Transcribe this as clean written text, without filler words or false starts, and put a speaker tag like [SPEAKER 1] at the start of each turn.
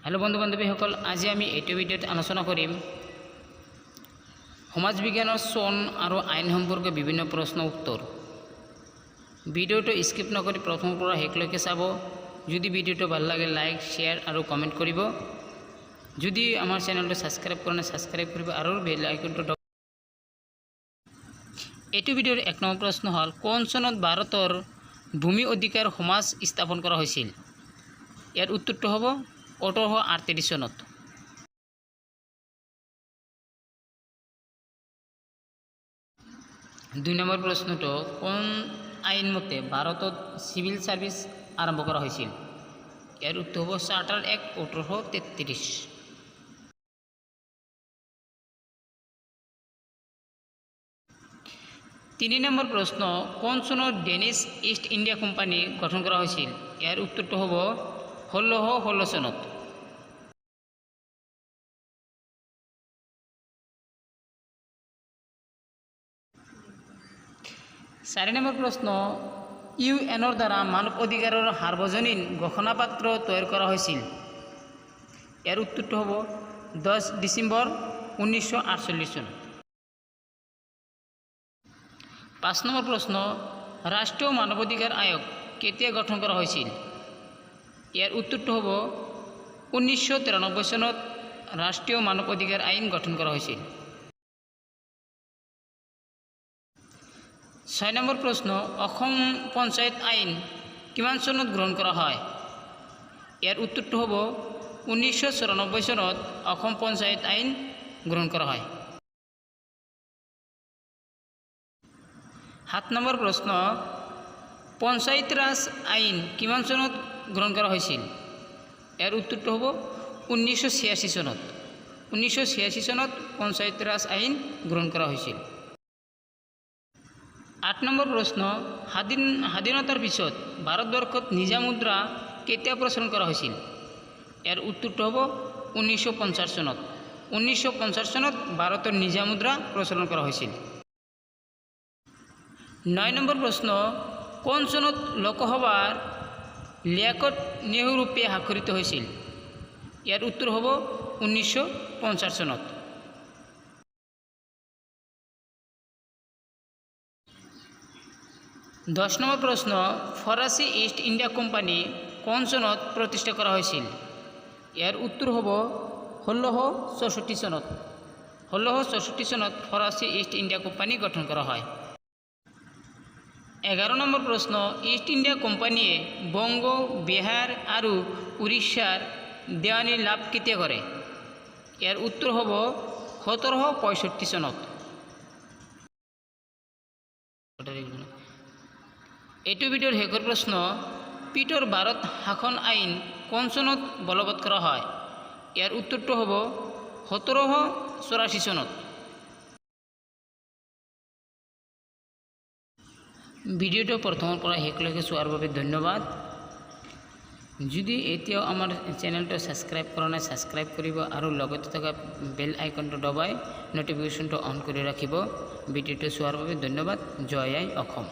[SPEAKER 1] Hello बंधु बान्धवीসকল, আজি আমি এইটো ভিডিঅ'ত আলোচনা কৰিম সমাজ বিজ্ঞানৰ চন আৰু আইন সম্পৰ্কে বিভিন্ন প্ৰশ্ন উত্তৰ। ভিডিঅ'টো স্কিপ নকৰি প্ৰথমৰ পৰা শেষলৈকে চাব। যদি ভিডিঅ'টো ভাল লাগে লাইক শ্বেয়াৰ আৰু কমেণ্ট কৰিব। যদি আমাৰ চেনেলটো ছাবস্ক্ৰাইব কৰা নাই ছাবস্ক্ৰাইব কৰিব আৰু বেল আইকনটো দবাব। এইটো ভিডিঅ'ৰ 1 নম্বৰ প্ৰশ্ন হ'ল, কোন চনত ভাৰতৰ ভূমি অধিকাৰ সমাজ স্থাপন কৰা হৈছিল? ইয়াৰ উত্তৰটো হ'ব 1838 চনত। 2 নম্বৰ প্ৰশ্নটো, কোন আইন মতে ভাৰতত চিভিল সাৰ্ভিস আৰম্ভ কৰা হৈছিল? ইয়াৰ উত্তৰ হ'ব চাৰ্টাৰ এক্ট 1833। 3 নম্বৰ প্ৰশ্ন, কোন চনত ডেনিছ ইষ্ট ইণ্ডিয়া কোম্পানী গঠন কৰা হৈছিল? ইয়াৰ উত্তৰটো হ'ব 1616 চনত। 4 নম্বৰ প্ৰশ্ন, ইউএনৰ দ্বাৰা মানৱ অধিকাৰৰ সাৰ্বজনীন ঘোষণাপত্ৰ তৈয়াৰ কৰা হৈছিল? ইয়াৰ উত্তৰটো হ'ব 10 ডিচেম্বৰ 1948 চনত। 5 নম্বৰ প্ৰশ্ন, ৰাষ্ট্ৰীয় মানৱ অধিকাৰ আয়োগ কেতিয়া গঠন কৰা হৈছিল? ইয়াৰ উত্তৰটো হ'ব 1993 চনত ৰাষ্ট্ৰীয় মানৱ অধিকাৰ আইন গঠন কৰা হৈছিল। 6 নম্বৰ প্ৰশ্ন, অসম পঞ্চায়ত আইন কিমান চনত গ্ৰহণ কৰা হয়? ইয়াৰ উত্তৰটো হ'ব 1994 চনত অসম পঞ্চায়ত আইন গ্ৰহণ কৰা হয়। 7 নম্বৰ প্ৰশ্ন, পঞ্চায়ত ৰাজ আইন কিমান চনত গ্ৰহণ কৰা হৈছিল? ইয়াৰ উত্তৰটো হ'ব 1986 চনত। 1986 চনত পঞ্চায়ত ৰাজ আইন গ্ৰহণ কৰা হৈছিল। 8 নম্বৰ প্ৰশ্ন, স্বাধীনতাৰ পিছত ভাৰতবৰ্ষত নিজা মুদ্ৰা কেতিয়া প্ৰচলন কৰা হৈছিল? ইয়াৰ উত্তৰটো হ'ব 1950 চনত। 1950 চনত ভাৰতৰ নিজা মুদ্ৰা প্ৰচলন কৰা হৈছিল। 9 নম্বৰ প্ৰশ্ন, কোন চনত লোকসভাৰ লিয়াকত নেহৰুপে স্বাক্ষৰিত হৈছিল? ইয়াৰ উত্তৰ হ'ব 1950 চনত। 10 নম্বৰ প্ৰশ্ন, ফৰাচী ইষ্ট ইণ্ডিয়া কোম্পানী কোন চনত প্ৰতিষ্ঠা কৰা হৈছিল? ইয়াৰ উত্তৰ হ'ব 1664 চনত। 1664 চনত ফৰাচী ইষ্ট ইণ্ডিয়া কোম্পানী গঠন কৰা হয়। 11 নম্বৰ প্ৰশ্ন, ইষ্ট ইণ্ডিয়া কোম্পানীয়ে বংগ, বিহাৰ আৰু উৰিষ্যাৰ দেৱানী লাভ কেতিয়া কৰে? ইয়াৰ উত্তৰ হ'ব 1765 চনত। এইটো ভিডিঅ'ৰ শেষৰ প্ৰশ্ন, পিটৰ ভাৰত শাসন আইন কোন চনত বলবৎ কৰা হয়? ইয়াৰ উত্তৰটো হ'ব 1784 চনত। ভিডিঅ'টো প্ৰথমৰ পৰা শেষলৈকে চোৱাৰ বাবে ধন্যবাদ। যদি এতিয়াও আমাৰ চেনেলটো ছাবস্ক্ৰাইব কৰা নাই ছাবস্ক্ৰাইব কৰিব আৰু লগতে থকা বেল আইকনটো দবাই ন'টিফিকেশ্যনটো অন কৰি ৰাখিব। ভিডিঅ'টো চোৱাৰ বাবে ধন্যবাদ। জয় আই অসম।